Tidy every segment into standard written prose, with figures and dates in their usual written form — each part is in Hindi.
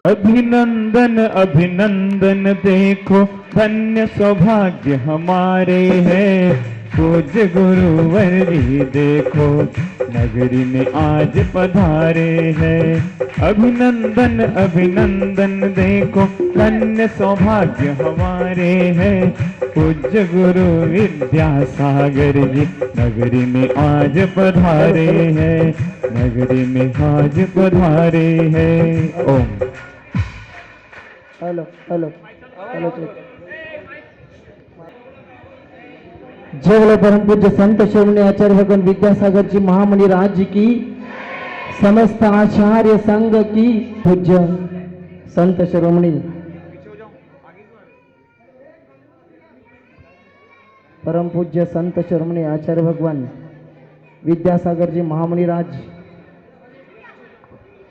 अभिनंदन अभिनंदन देखो धन्य सौभाग्य हमारे हैं, पूज्य गुरुवर जी देखो नगरी में आज पधारे हैं। अभिनंदन अभिनंदन देखो धन्य सौभाग्य हमारे हैं, पूज्य गुरु विद्यासागर जी नगरी में आज पधारे हैं, नगरी में आज पधारे हैं। ओम। Hello hello hello. जय बोलो परम पूज्य संत शिरोमणि आचार्य भगवान विद्यासागर जी महामुनि राज्य की, समस्त आचार्य संघ की, पूज्य संत शिरोमणि परम पूज्य संत शिरोमणि आचार्य भगवान विद्यासागर जी महामुनि राज्य,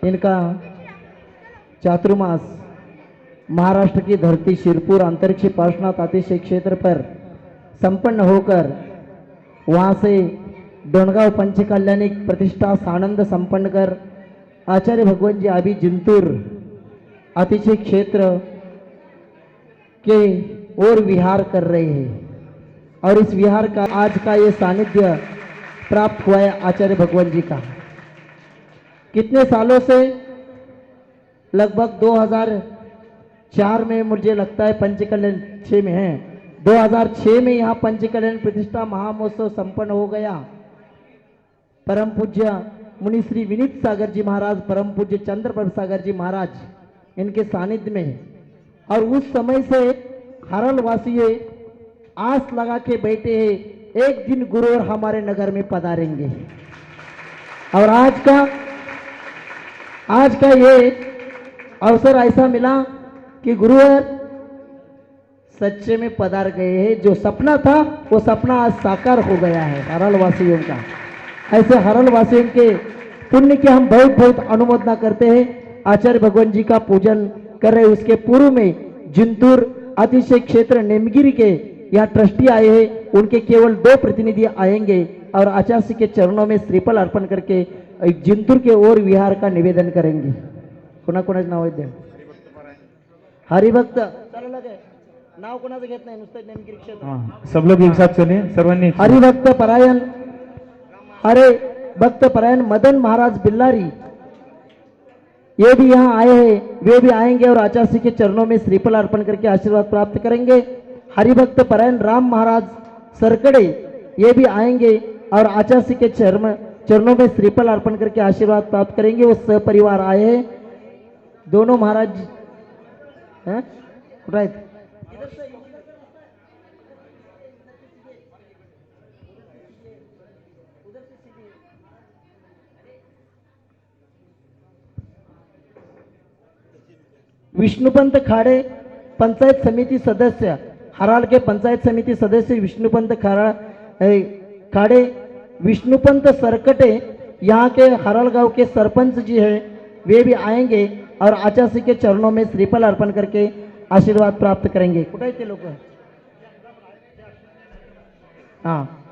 इनका चातुर्मास महाराष्ट्र की धरती शिरपुर अंतरिक्ष पार्श्वनाथ अतिशय क्षेत्र पर संपन्न होकर वहाँ से डोनगांव पंचकल्याणी प्रतिष्ठा सानंद संपन्न कर आचार्य भगवान जी अभी जिंतूर अतिशय क्षेत्र के ओर विहार कर रहे हैं और इस विहार का आज का ये सानिध्य प्राप्त हुआ है आचार्य भगवान जी का। कितने सालों से, लगभग 2004 में मुझे लगता है, पंचकल्याण 6 में है, 2006 में यहाँ पंचकल्याण प्रतिष्ठा महामहोत्सव संपन्न हो गया। परम पूज्य मुनि श्री विनीत सागर जी महाराज, परम पूज्य चंद्रप्रभ सागर जी महाराज इनके सानिध्य में, और उस समय से हरल वासी आस लगा के बैठे हैं एक दिन गुरुवर हमारे नगर में पधारेंगे। और आज का ये अवसर ऐसा मिला कि गुरुवर सच्चे में पधार गए हैं। जो सपना था वो सपना आज साकार हो गया है हरल वासियों का। ऐसे हरल वासियों के पुण्य की हम बहुत बहुत अनुमोदना करते हैं। आचार्य भगवान जी का पूजन कर रहे। उसके पूर्व में जिंतूर अतिशय क्षेत्र नेमगिरी के यहाँ ट्रस्टी आए हैं, उनके केवल 2 प्रतिनिधि आएंगे और आचार्य के चरणों में श्रीफल अर्पण करके जिंतूर के ओर विहार का निवेदन करेंगे। कोणाकोणाचं नाव आहे? हरिभक्त नाव कोणाचं घेत नाही, नुसतं नेमगिरी क्षेत्र। सब लोग एक साथ चले, सर्वांनी। हरिभक्त परायण, हरे भक्त परायण मदन महाराज बिल्लारी ये भी यहाँ आए हैं, वे भी आएंगे और आचार्य के चरणों में श्रीफल अर्पण करके आशीर्वाद प्राप्त करेंगे। हरिभक्त परायण राम महाराज सरकड़े ये भी आएंगे और आचार्य के चरणों में श्रीफल अर्पण करके आशीर्वाद प्राप्त करेंगे। वो सपरिवार आए हैं, दोनों महाराज हैं, राइट। विष्णुपंत खाड़े पंचायत समिति सदस्य, हराल के पंचायत समिति सदस्य विष्णुपंत खाड़े, विष्णुपंत सरकटे यहाँ के हराल गांव के सरपंच जी हैं, वे भी आएंगे और आचार्य के चरणों में श्रीफल अर्पण करके आशीर्वाद प्राप्त करेंगे। कुठे ते लोक? हाँ,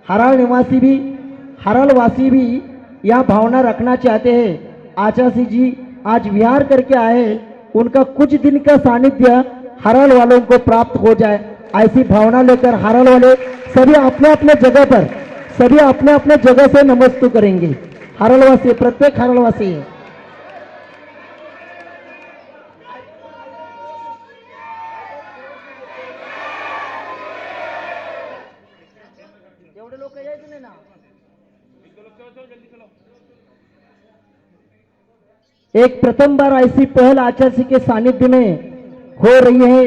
हराल निवासी भी, हराल वासी भी यहाँ भावना रखना चाहते हैं। आचार्य जी आज विहार करके आए, उनका कुछ दिन का सानिध्य हराल वालों को प्राप्त हो जाए, ऐसी भावना लेकर हराल वाले सभी अपने अपने जगह पर, सभी अपने अपने जगह से नमस्ते करेंगे। हरालवासी, प्रत्येक हरालवासी है। एक प्रथम बार ऐसी पहल आचार्य के सानिध्य में हो रही है,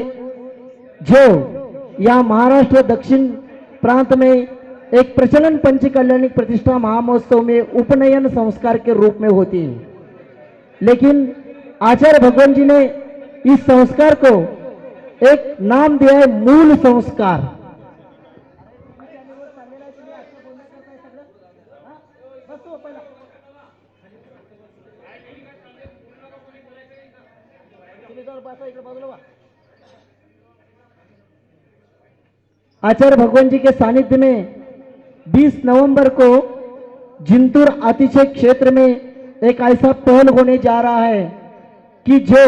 जो यहाँ महाराष्ट्र दक्षिण प्रांत में एक प्रचलन पंचकल्याणी प्रतिष्ठा महामहोत्सव में उपनयन संस्कार के रूप में होती है। लेकिन आचार्य भगवान जी ने इस संस्कार को एक नाम दिया है मूल संस्कार। आचार्य भगवान जी के सानिध्य में 20 नवंबर को जिंतूर अतिशय क्षेत्र में एक ऐसा पहल होने जा रहा है कि जो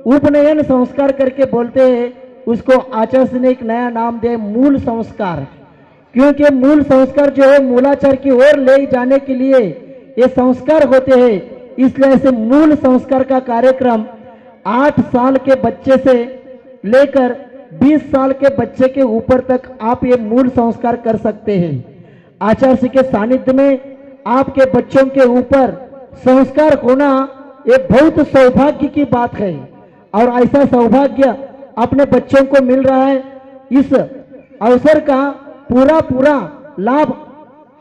उपनयन संस्कार करके बोलते हैं उसको आचार्य ने एक नया नाम दिया मूल संस्कार। क्योंकि मूल संस्कार जो है मूलाचार की ओर ले जाने के लिए ये संस्कार होते हैं, इसलिए ऐसे मूल संस्कार का कार्यक्रम 8 साल के बच्चे से लेकर 20 साल के बच्चे के ऊपर तक आप ये मूल संस्कार कर सकते हैं। आचार्य के सानिध्य में आपके बच्चों के ऊपर संस्कार होना ये बहुत सौभाग्य की बात है और ऐसा सौभाग्य अपने बच्चों को मिल रहा है। इस अवसर का पूरा लाभ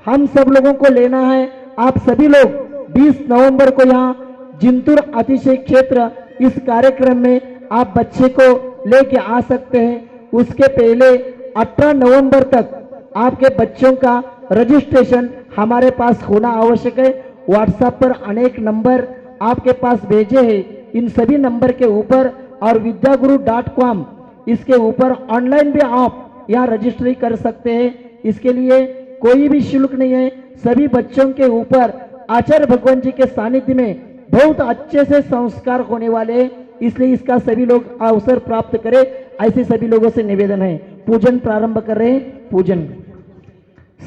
हम सब लोगों को लेना है। आप सभी लोग 20 नवंबर को यहाँ जिंतूर अतिशय क्षेत्र इस कार्यक्रम में आप बच्चे को लेके आ सकते हैं। उसके पहले 18 नवंबर तक आपके बच्चों का रजिस्ट्रेशन हमारे पास होना आवश्यक है। व्हाट्सएप पर अनेक नंबर आपके पास भेजे हैं, इन सभी नंबर के ऊपर और vidyaguru.com इसके ऊपर ऑनलाइन भी आप यहाँ रजिस्ट्री कर सकते हैं। इसके लिए कोई भी शुल्क नहीं है। सभी बच्चों के ऊपर आचार्य भगवान जी के सानिध्य में बहुत अच्छे से संस्कार होने वाले हैं, इसलिए इसका सभी लोग अवसर प्राप्त करें, ऐसे सभी लोगों से निवेदन है। पूजन प्रारंभ कर रहे हैं। पूजन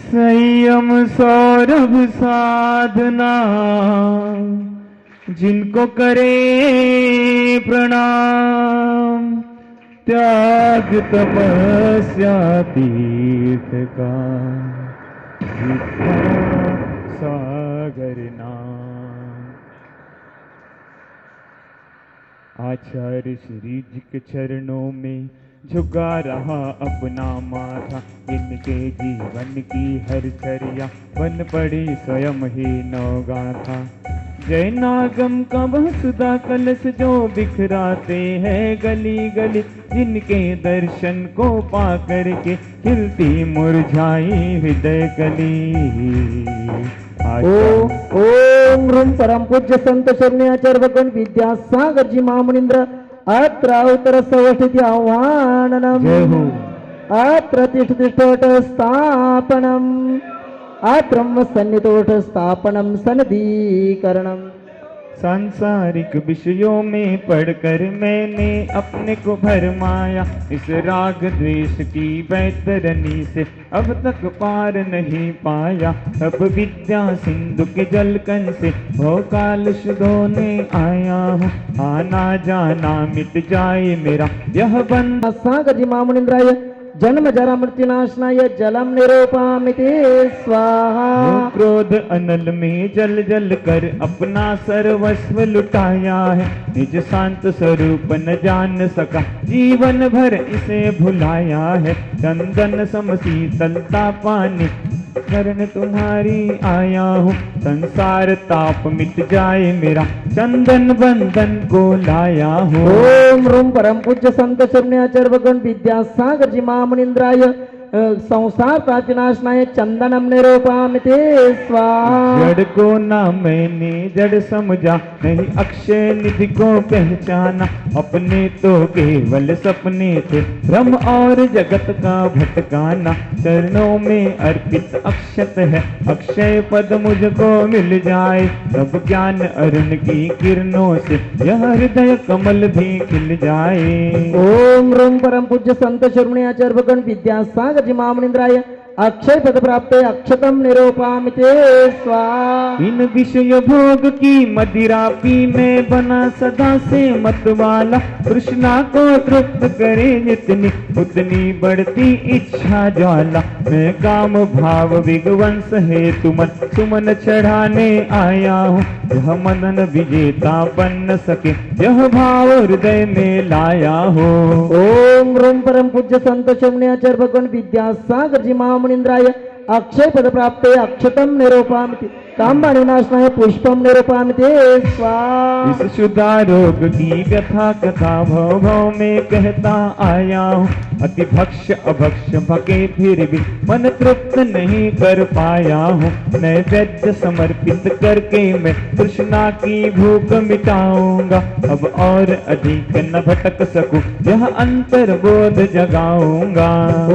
संयम सौरभ साधना जिनको करे प्रणाम, त्याग तपस्या तीर्थ का विद्या सागर नाम। आचार्य श्री जी के चरणों में झुका रहा अपना माथा, इनके जीवन की हर चर्या बन पड़ी स्वयं ही नवगाथा। जय नागम का बहुसुधा कलश जो बिखराते हैं गली गली, जिनके दर्शन को पा करके खिलती मुरझाई हृदय कली। ओम ह्रूम परम पूज्य संत शरण्य आचार्य भगवान विद्यासागर जी महामुनींद्र अत्र उत्तर सवस्थिति आह्वाननम, अत्र तिष्ठोट स्थापनम, अत्रम सन्नितोष स्थापनम सनदीकरणम। सांसारिक विषयों में पढ़कर मैंने अपने को भरमाया, इस राग द्वेष की बैतरनी से अब तक पार नहीं पाया। अब विद्या सिंधु के जलकन से हो कालश धोने आया हूँ, आना जाना मिट जाए मेरा यह बंधन। सागर जी महामुनींद्राय जन्म जरा मृत्युनाशनाय जलम निरूपामिते स्वाहा। क्रोध अनल में जल जल कर अपना सर्वस्व लुटाया है, निज शांत स्वरूप न जान सका जीवन भर इसे भुलाया है। चंदन सम शीतलता पानी शरण तुम्हारी आया हूँ, संसार ताप मिट जाए मेरा चंदन बंधन को लाया हूँ। ओम ह्रूम परम पूज्य संत शरण्य आचार्य भगवान विद्यासागर जी महामुनींद्राय संसार प्राचीनाशनाय चंदनम निरूपामिते स्वाहा। जड़ को ना मैंने जड़ समझा, नहीं अक्षय निधि को पहचाना, अपने तो केवल सपने थे भ्रम और जगत का भटकाना। चरणों में अर्पित अक्षत है, अक्षय पद मुझको मिल जाए, तब ज्ञान अरुण की किरणों से यह हृदय कमल भी खिल जाए। ओम ह्रूम परम पूज्य संत शरण्य आचार्य भगवान विद्यासागर जी महामुनींद्राय अक्षय पद प्राप्त अक्षतम निरूपामिते स्वाहा। इन विषय भोग की मदिरा पीने बना सदा से मतवाला, कृष्णा को तृप्त करे जितनी उतनी बढ़ती इच्छा ज्वाला। मैं काम भाव विगवंश हेतु मन सुमन चढ़ाने आया हूँ, यह मदन विजेता बन न सके यह भाव हृदय में लाया हो। ओम ह्रूम परम पूज्य संत शरण्य आचार्य भगवान विद्यासागर जी महामुनींद्राय अक्षय पद प्राप्त अक्षतम निरूपामिते कामवाणिनाशनाय पुष्पम निरूपामिते स्वाहा। इस शुद्धा रोग की व्यथा कथा भव भव में कहता आया हूँ, अति भक्ष अभक्ष भके फिर भी मन तृप्त नहीं कर पाया हूँ। नैवेद्य समर्पित करके मैं तृष्णा की भूख मिटाऊंगा, अब और अधिक न भटक सकूं यह अंतर बोध जगाऊंगा।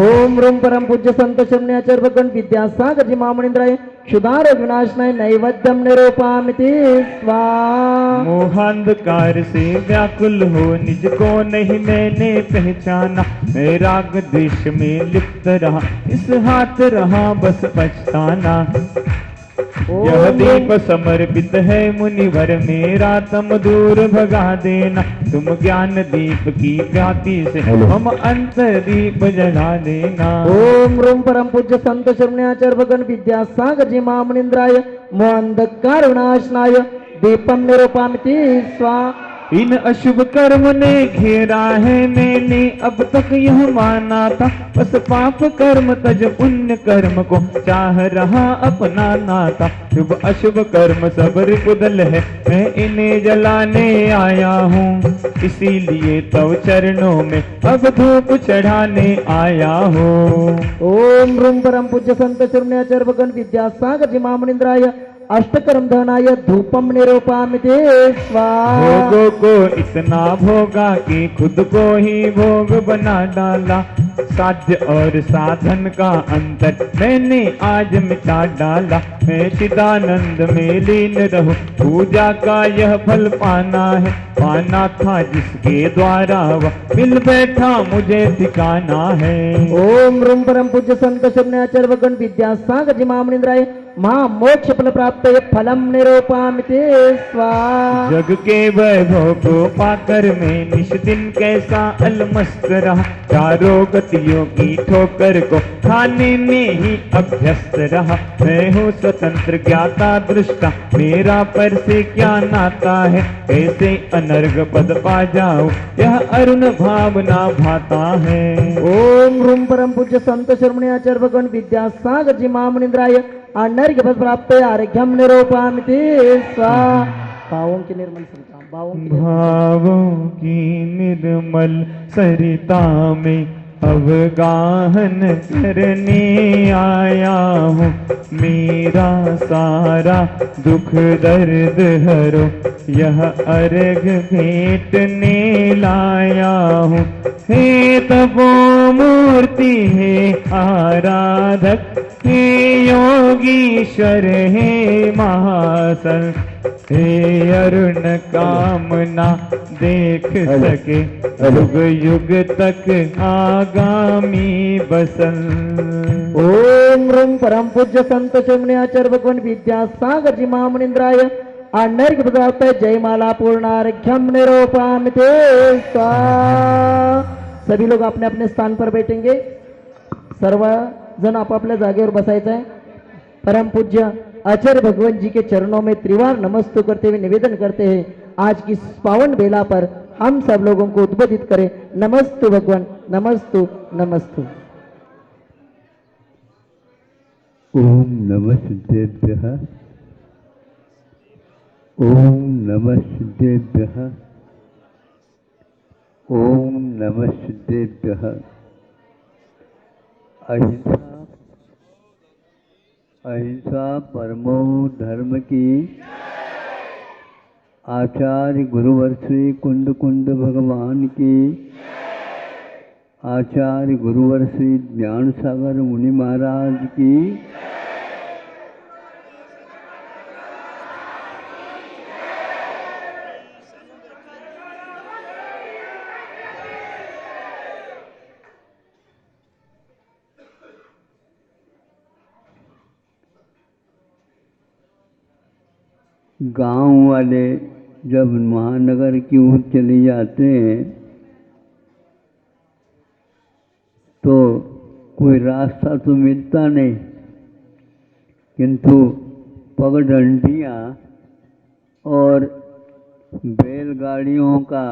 ओम ह्रूम परम पूज्य संत शरण्य आचार्य भगवान विद्यासागर जी महामुनींद्राय क्षुधारोग विनाशनाय नैवेद्यम निरूपामि ते स्वा। मोहांधकार से व्याकुल हो निज को नहीं मैंने पहचाना, मैं राग द्वेष में लिप्त रहा, इस हाथ रहा बस पछताना। यह ओम दीप समर्पित है मुनिवर मेरा, तम दूर भगा देना, तुम ज्ञान दीप की ज्ञाति से हम अंतर दीप जला देना। ओम रूम परम पूज्य संत शरण्याचार्य भगवान विद्यासागर जी महामुनिंद्राय मोहंधकार विनाशनाय दीपम निरूपामि ते स्वा। इन अशुभ कर्म ने घेरा है मैंने अब तक यह माना था, बस पाप कर्म तज पुण्य कर्म को चाह रहा अपना नाता। शुभ अशुभ कर्म सब रिपुदल है, मैं इन्हें जलाने आया हूँ, इसीलिए तव चरणों में अब धूप चढ़ाने आया हूँ। ओम रूम परम पूज्य संत शरण्याचार्य भगवान विद्यासागर जी महामुनिंद्राय अष्टकर्म धनाय धूपम निरूपामि ते स्वा। भोगों को इतना भोगा कि खुद को ही भोग बना डाला, साध्य और साधन का अंतर मैंने आज मिटा डाला। मैं चिदानंद में लीन रहूं, पूजा का यह फल पाना है, पाना था जिसके द्वारा वह मिल बैठा मुझे ठिकाना है। ओम रूम परम पूज्य संत शरण्याचार्य भगवान विद्यासागर जी महामुनिंद्राय महा मोक्ष फल प्राप्त फलम निरूपामि ते स्वा। जग के वैभव को पाकर मैं निश दिन कैसा अलमस्त रहा, चारों गतियों की ठोकर को खाने में ही अभ्यस्त रहा। मैं हूँ स्वतंत्र ज्ञाता दृष्टा, मेरा पर से क्या नाता है, कैसे अनर्घ पद पा जाऊं यह अरुण भावना भाता है। ओम रूम परम पूज्य संत शरण्याचार्य भगवान विद्यासागर जी महामुनिंद्राय अनर्घ्य पद प्राप्त अर्घ्यम निरूपामि ते स्वा। भावों की निर्मल सरिता, भावों की निर्मल सरिता में अवगाहन करने आया हूँ, मेरा सारा दुख दर्द हरो यह अर्घ भेंटने लाया हूँ। हे तपो मूर्ति हे आराधक, हे योगीश्वर हे महासन, हे अरुण कामना देख सके युग युग तक आगामी बसन। ओम रूम परम पूज्य संत शरण्याचार्य भगवान विद्यासागर जी महामुनिंद्राय अनर्घ्य पद प्राप्त जयमाला पूर्णार्घ्यम निरूपामि ते स्वा। सभी लोग अपने अपने स्थान पर बैठेंगे, सर्व जन आपापल्या जागेवर बसायचं आहे। परम पूज्य आचार्य भगवान जी के चरणों में त्रिवार नमस्तु करते हुए निवेदन करते हैं, आज की पावन बेला पर हम सब लोगों को उद्बोधित करें। नमस्तु भगवान, नमस्तु नमस्तु। ओम नमः सिद्धेभ्यः, ओम नमः सिद्धेभ्यः, ओम नमः सिद्धेभ्यः। अहिंसा अहिंसा परमो धर्म की। आचार्य गुरुवर श्री कुंड कुंड भगवान की। आचार्य गुरुवर श्री ज्ञान सागर मुनि महाराज की। गांव वाले जब महानगर की ओर चले जाते हैं तो कोई रास्ता तो मिलता नहीं, किंतु पगडंडियाँ और बैलगाड़ियों का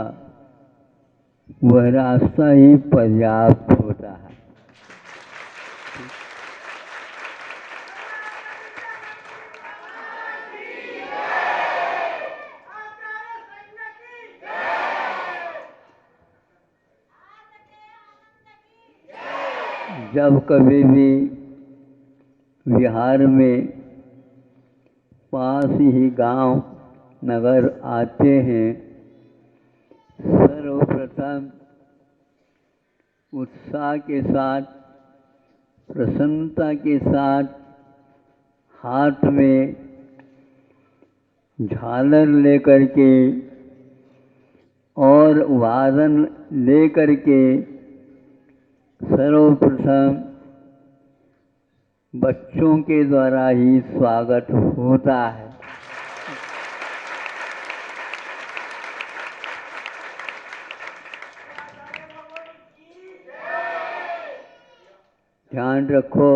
वह रास्ता ही पर्याप्त होता है। जब कभी भी बिहार में पास ही गांव नगर आते हैं, सर्वप्रथम उत्साह के साथ, प्रसन्नता के साथ हाथ में झालर लेकर के और वादन लेकर के सर्वप्रथम बच्चों के द्वारा ही स्वागत होता है। ध्यान रखो,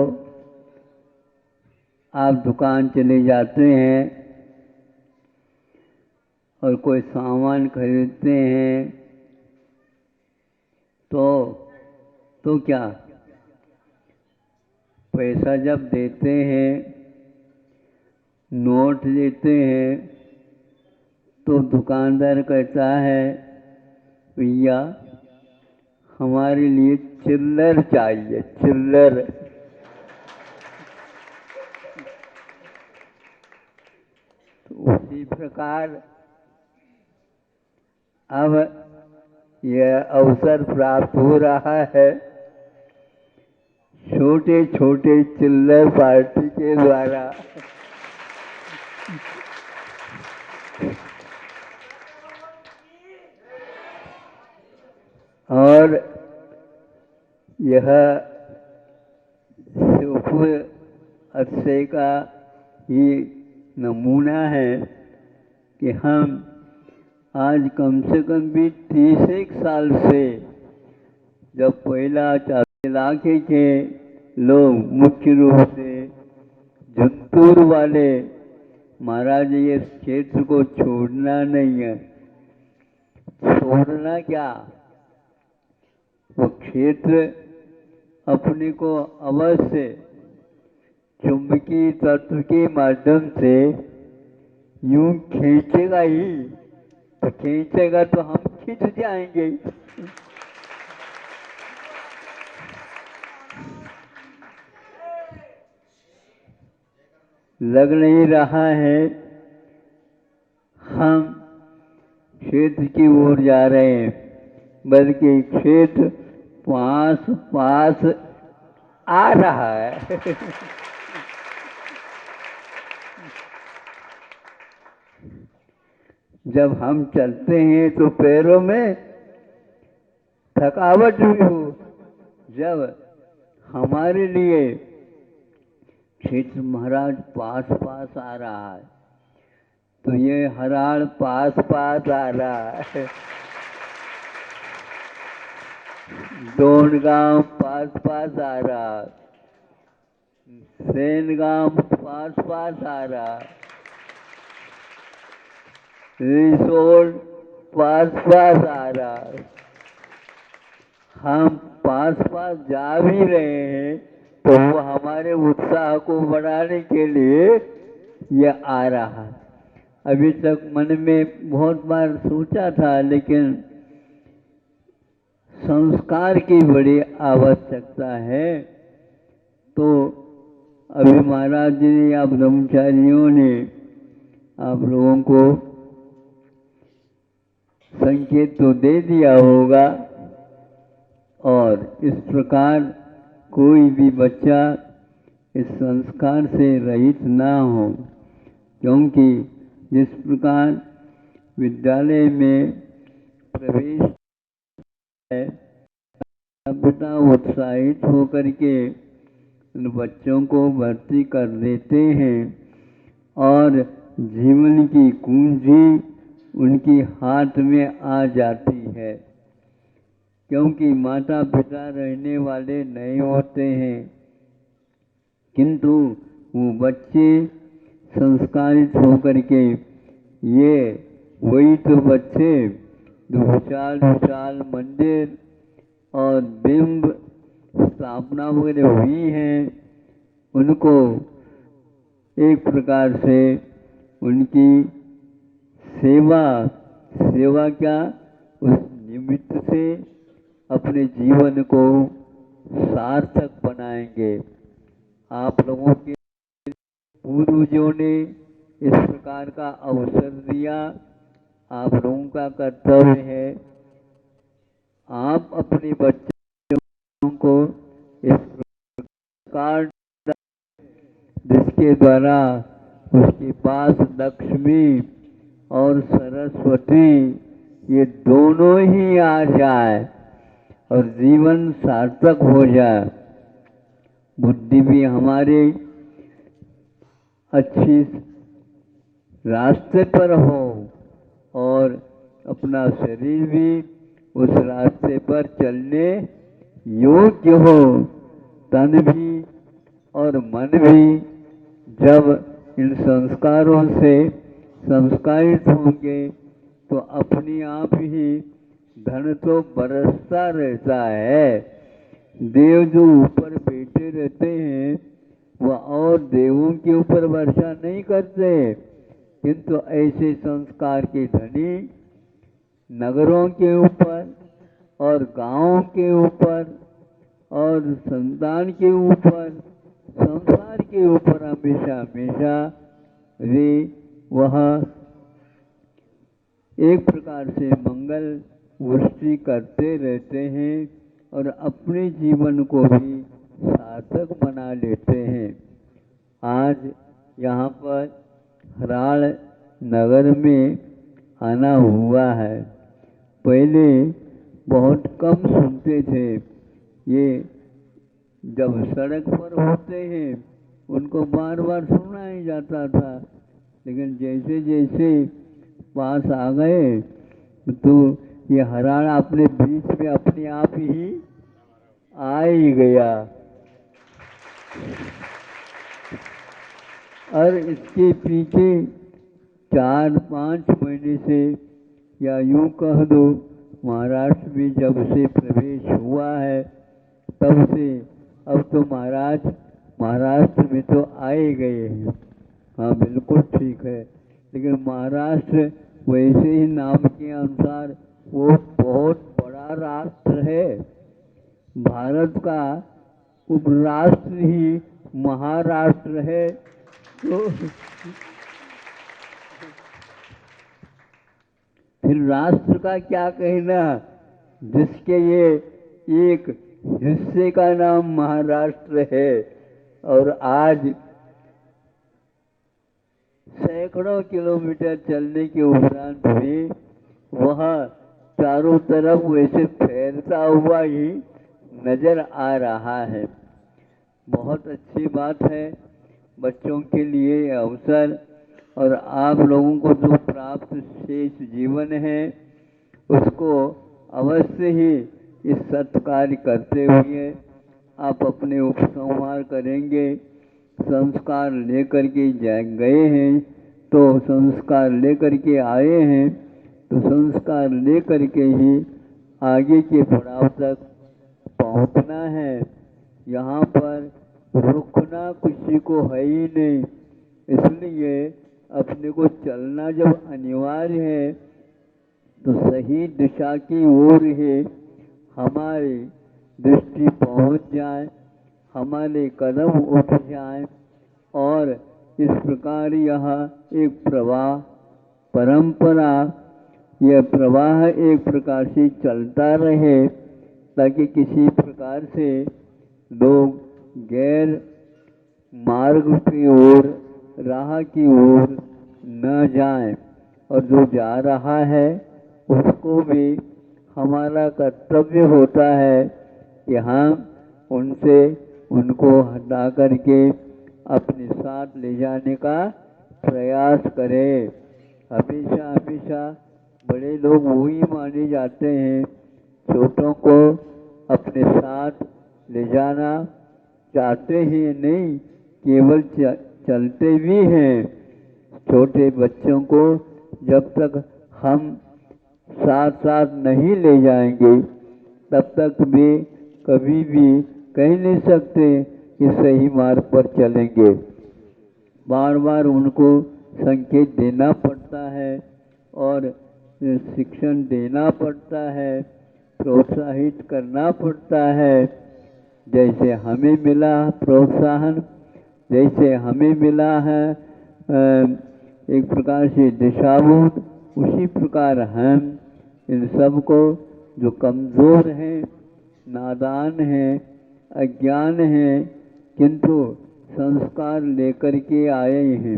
आप दुकान चले जाते हैं और कोई सामान खरीदते हैं तो क्या पैसा जब देते हैं, नोट देते हैं, तो दुकानदार कहता है भैया हमारे लिए चिल्लर चाहिए, चिल्लर। तो उसी प्रकार अब यह अवसर प्राप्त हो रहा है छोटे छोटे चिल्लर पार्टी के द्वारा और यह शिवपुर अच्छे का ही नमूना है कि हम आज कम से कम भी 30 साल से, जब पहला इलाके के लोग मुख्य रूप से जंतूर वाले, महाराज ये क्षेत्र को छोड़ना नहीं है। छोड़ना क्या, वो क्षेत्र अपने को अवश्य चुंबकीय तत्व के माध्यम से यूं खींचेगा ही, तो खींचेगा तो हम खींच जाएंगे। लग नहीं रहा है हम क्षेत्र की ओर जा रहे हैं, बल्कि क्षेत्र पास पास आ रहा है। जब हम चलते हैं तो पैरों में थकावट भी हो, जब हमारे लिए क्षेत्र महाराज पास पास आ रहा है, तो ये हराड़ पास पास आ रहा है, डोनगांव पास पास आ रहा है, सेनगांव पास पास आ रहा है, रिसोर्ट पास पास आ रहा है। हम पास पास जा भी रहे हैं तो वो हमारे उत्साह को बढ़ाने के लिए ये आ रहा है। अभी तक मन में बहुत बार सोचा था, लेकिन संस्कार की बड़ी आवश्यकता है। तो अभी महाराज जी ने, आप ब्रह्मचारियों ने आप लोगों को संकेत तो दे दिया होगा, और इस प्रकार कोई भी बच्चा इस संस्कार से रहित ना हो, क्योंकि जिस प्रकार विद्यालय में प्रवेश है, पिता उत्साहित होकर के उन बच्चों को भर्ती कर देते हैं और जीवन की कुंजी उनकी हाथ में आ जाती है, क्योंकि माता पिता रहने वाले नहीं होते हैं, किंतु वो बच्चे संस्कारित होकर के, ये वही तो बच्चे जो विशाल विशाल मंदिर और बिंब स्थापना वगैरह हुई हैं, उनको एक प्रकार से उनकी सेवा क्या, उस निमित्त से अपने जीवन को सार्थक बनाएंगे। आप लोगों के पूर्वजों ने इस प्रकार का अवसर दिया, आप लोगों का कर्तव्य है आप अपने बच्चों को इस प्रकार जिसके द्वारा उसके पास लक्ष्मी और सरस्वती ये दोनों ही आ जाए और जीवन सार्थक हो जाए, बुद्धि भी हमारी अच्छी रास्ते पर हो और अपना शरीर भी उस रास्ते पर चलने योग्य हो, तन भी और मन भी जब इन संस्कारों से संस्कारित होंगे तो अपने आप ही धन तो बरसता रहता है। देव जो ऊपर बैठे रहते हैं वह और देवों के ऊपर वर्षा नहीं करते, किंतु ऐसे संस्कार के धनी नगरों के ऊपर और गांवों के ऊपर और संतान के ऊपर, संसार के ऊपर हमेशा हमेशा वे वह एक प्रकार से मंगल वृष्टि करते रहते हैं और अपने जीवन को भी सार्थक बना लेते हैं। आज यहाँ पर हराड़ नगर में आना हुआ है। पहले बहुत कम सुनते थे, ये जब सड़क पर होते हैं उनको बार बार सुना ही जाता था, लेकिन जैसे जैसे पास आ गए तो ये हराड़ अपने बीच में अपने आप ही आ ही गया। और इसके पीछे 4-5 महीने से या यूं कह दो महाराष्ट्र में जब से प्रवेश हुआ है तब से अब तो महाराज महाराष्ट्र में तो आए गए हैं। हाँ बिल्कुल ठीक है, लेकिन महाराष्ट्र वैसे ही नाम के अनुसार वो बहुत बड़ा राष्ट्र है। भारत का उपराष्ट्र ही महाराष्ट्र है। तो फिर राष्ट्र का क्या कहना, जिसके ये एक हिस्से का नाम महाराष्ट्र है और आज सैकड़ों किलोमीटर चलने के उपरांत भी वह चारों तरफ वैसे फैलता हुआ ही नजर आ रहा है। बहुत अच्छी बात है, बच्चों के लिए अवसर और आप लोगों को जो प्राप्त शेष जीवन है उसको अवश्य ही इस सत्कार्य करते हुए आप अपने उपसंहार करेंगे। संस्कार लेकर के गए हैं तो संस्कार लेकर के आए हैं तो संस्कार लेकर के ही आगे के पड़ाव तक पहुंचना है। यहाँ पर रुकना किसी को है ही नहीं, इसलिए अपने को चलना जब अनिवार्य है तो सही दिशा की ओर ही हमारी दृष्टि पहुंच जाए, हमारे कदम उठ जाए और इस प्रकार यह एक प्रवाह परंपरा, यह प्रवाह एक प्रकार से चलता रहे ताकि किसी प्रकार से लोग गैर मार्ग की ओर, राह की ओर न जाएं और जो जा रहा है उसको भी हमारा कर्तव्य होता है कि हम उनसे उनको हटा करके अपने साथ ले जाने का प्रयास करें। हमेशा हमेशा बड़े लोग वही माने जाते हैं, छोटों को अपने साथ ले जाना चाहते ही नहीं, केवल चलते भी हैं। छोटे बच्चों को जब तक हम साथ साथ नहीं ले जाएंगे तब तक वे कभी भी कह नहीं सकते कि सही मार्ग पर चलेंगे। बार बार उनको संकेत देना पड़ता है और शिक्षण देना पड़ता है, प्रोत्साहित करना पड़ता है। जैसे हमें मिला प्रोत्साहन, जैसे हमें मिला है एक प्रकार से दिशाबोध, उसी प्रकार हम इन सब को जो कमज़ोर हैं, नादान हैं, अज्ञान हैं, किंतु संस्कार लेकर के आए हैं,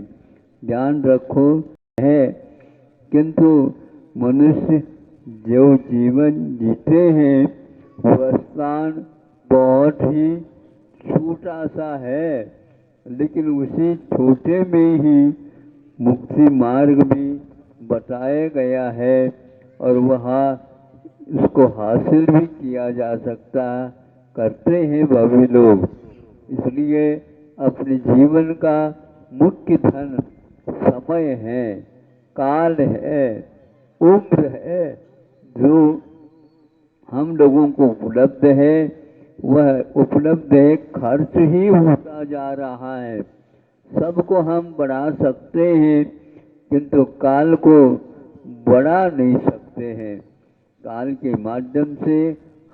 ध्यान रखो है किंतु मनुष्य जो जीवन जीते हैं वह स्थान बहुत ही छोटा सा है, लेकिन उसी छोटे में ही मुक्ति मार्ग भी बताया गया है और वहाँ इसको हासिल भी किया जा सकता करते हैं भव्य लोग। इसलिए अपने जीवन का मुख्य धन समय है, काल है, उम्र है, जो हम लोगों को उपलब्ध है वह उपलब्ध है खर्च ही होता जा रहा है। सबको हम बढ़ा सकते हैं किंतु काल को बढ़ा नहीं सकते हैं। काल के माध्यम से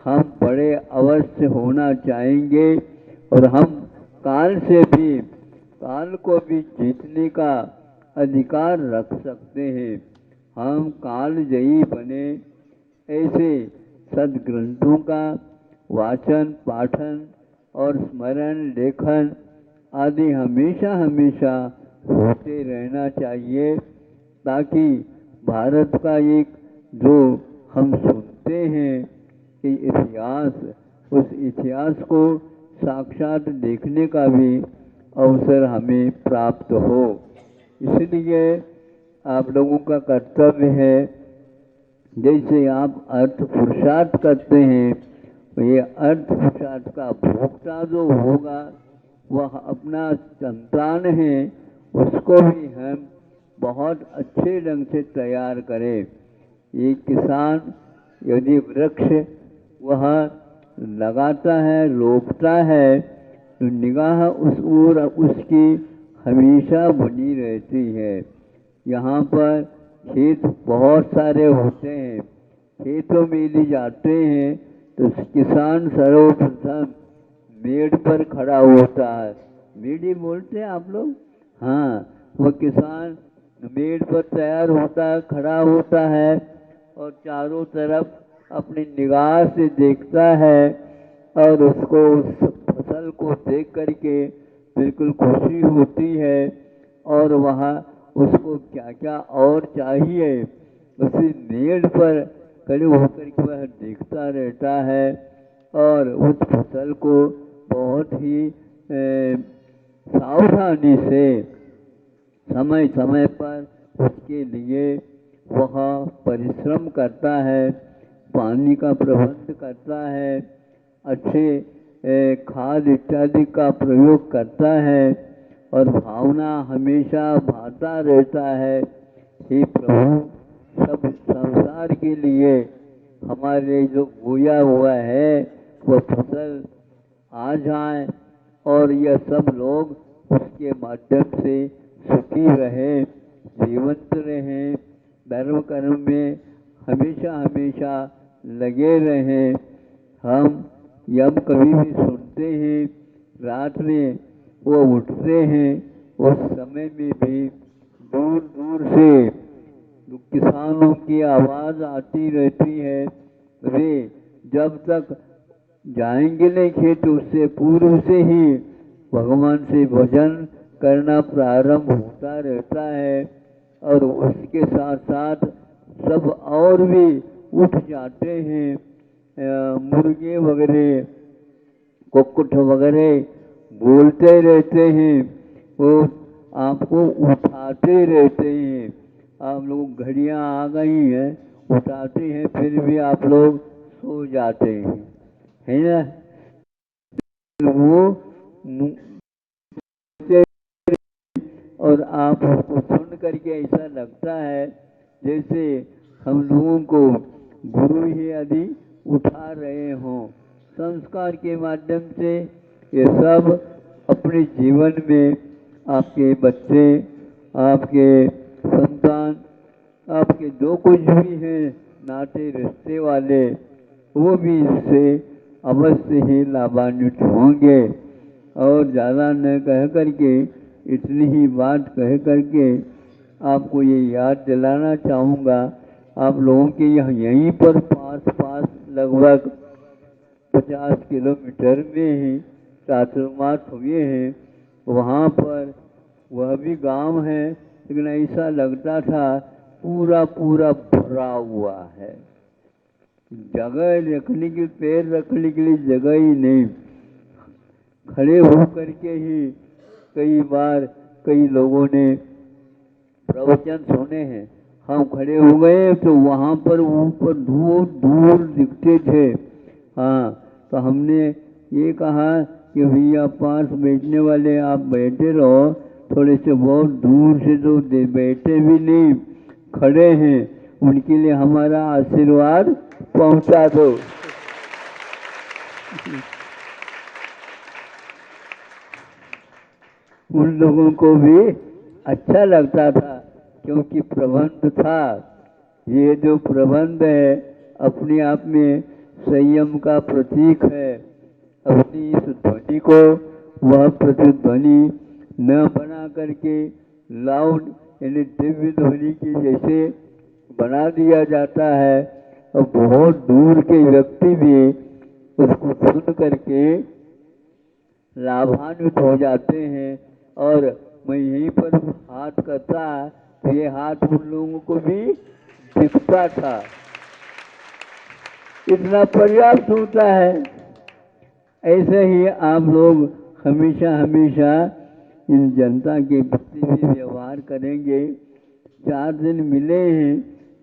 हम बड़े अवश्य होना चाहेंगे और हम काल से भी काल को भी जीतने का अधिकार रख सकते हैं। हम कालजयी बने ऐसे सदग्रंथों का वाचन पाठन और स्मरण लेखन आदि हमेशा हमेशा होते रहना चाहिए, ताकि भारत का एक जो हम सुनते हैं कि इतिहास, उस इतिहास को साक्षात देखने का भी अवसर हमें प्राप्त हो। इसलिए आप लोगों का कर्तव्य है, जैसे आप अर्थ पुरुषार्थ करते हैं, तो ये अर्थ पुरुषार्थ का भोक्ता जो होगा वह अपना संतान है, उसको भी हम बहुत अच्छे ढंग से तैयार करें। एक किसान यदि वृक्ष वह लगाता है, रोपता है, तो निगाह उस ओर उसकी हमेशा बनी रहती है। यहाँ पर खेत बहुत सारे होते हैं, खेतों में यदि जाते हैं तो किसान सर्वप्रथम मेड़ पर खड़ा होता है। मेड़ी बोलते हैं आप लोग? हाँ, वह किसान मेड़ पर तैयार होता है, खड़ा होता है और चारों तरफ अपनी निगाह से देखता है और उसको उस फसल को देख करके बिल्कुल खुशी होती है और वहाँ उसको क्या क्या और चाहिए उसी मेड़ पर खड़े होकर के वह देखता रहता है और उस फसल को बहुत ही सावधानी से समय समय पर उसके लिए वह परिश्रम करता है, पानी का प्रबंध करता है, अच्छे खाद इत्यादि का प्रयोग करता है और भावना हमेशा भाता रहता है, हे प्रभु सब संसार के लिए हमारे जो बोया हुआ है वह फसल आ जाए और यह सब लोग उसके माध्यम से सुखी रहे, जीवंत रहे, धर्म कर्म में हमेशा हमेशा लगे रहें। हम जब कभी भी सुनते हैं रात में वो उठते हैं, उस समय में भी दूर दूर से किसानों की आवाज़ आती रहती है। वे जब तक जाएंगे नहीं खेत उससे पूर्व से ही भगवान से भजन करना प्रारंभ होता रहता है और उसके साथ साथ सब और भी उठ जाते हैं। मुर्गे वगैरह कुक्कुट वगैरह बोलते रहते हैं, वो आपको उठाते रहते हैं। आप लोग घड़ियाँ आ गई हैं, उठाते हैं, फिर भी आप लोग सो जाते हैं, है ना? वो और आप उसको सुन करके ऐसा लगता है जैसे हम लोगों को गुरु ही यदि उठा रहे हों। संस्कार के माध्यम से ये सब अपने जीवन में आपके बच्चे, आपके संतान, आपके जो कुछ भी हैं नाते रिश्ते वाले, वो भी इससे अवश्य ही लाभान्वित होंगे। और ज़्यादा न कह करके इतनी ही बात कह करके आपको ये याद दिलाना चाहूँगा, आप लोगों के यहाँ यहीं पर पास लगभग 50 किलोमीटर में ही चातुर्मास हुए हैं। वहाँ पर वह भी गांव है, लेकिन ऐसा लगता था पूरा पूरा भरा हुआ है। जगह रखने की, पैर रखने के लिए जगह ही नहीं। खड़े होकर के ही कई बार कई लोगों ने प्रवचन सुने हैं। हम खड़े हो गए तो वहाँ पर ऊपर दूर दूर दिखते थे। हाँ, तो हमने ये कहा कि भैया पास बैठने वाले आप बैठे रहो, थोड़े से बहुत दूर से तो बैठे भी नहीं, खड़े हैं, उनके लिए हमारा आशीर्वाद पहुंचा दो। उन लोगों को भी अच्छा लगता था, क्योंकि प्रबंध था। ये जो प्रबंध है अपने आप में संयम का प्रतीक है। अपनी इस ध्वनि को वह प्रतिध्वनि न बना करके लाउड यानी दिव्य ध्वनि की जैसे बना दिया जाता है, और बहुत दूर के व्यक्ति भी उसको सुन करके लाभान्वित हो जाते हैं। और मैं यहीं पर हाथ करता तो ये हाथ उन लोगों को भी दिखता था। इतना पर्याप्त होता है। ऐसे ही आप लोग हमेशा हमेशा इन जनता के प्रति भी व्यवहार करेंगे। 4 दिन मिले हैं,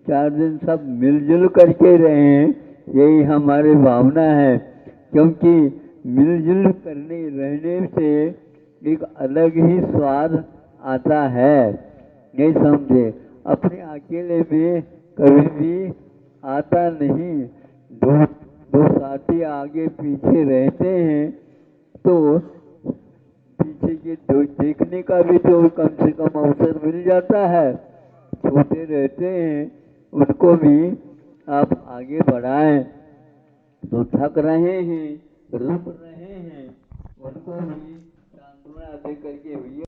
4 दिन सब मिलजुल करके रहें, यही हमारी भावना है। क्योंकि मिलजुल करने रहने से एक अलग ही स्वाद आता है। नहीं समझे? अपने अकेले में कभी भी आता नहीं। दो दो साथी आगे पीछे रहते हैं तो पीछे के दो देखने का भी तो कम से कम अवसर मिल जाता है। छोटे रहते हैं, उनको भी आप आगे बढ़ाएं। तो थक रहे हैं, रुक रहे हैं, उनको भी सांत्वना दे करके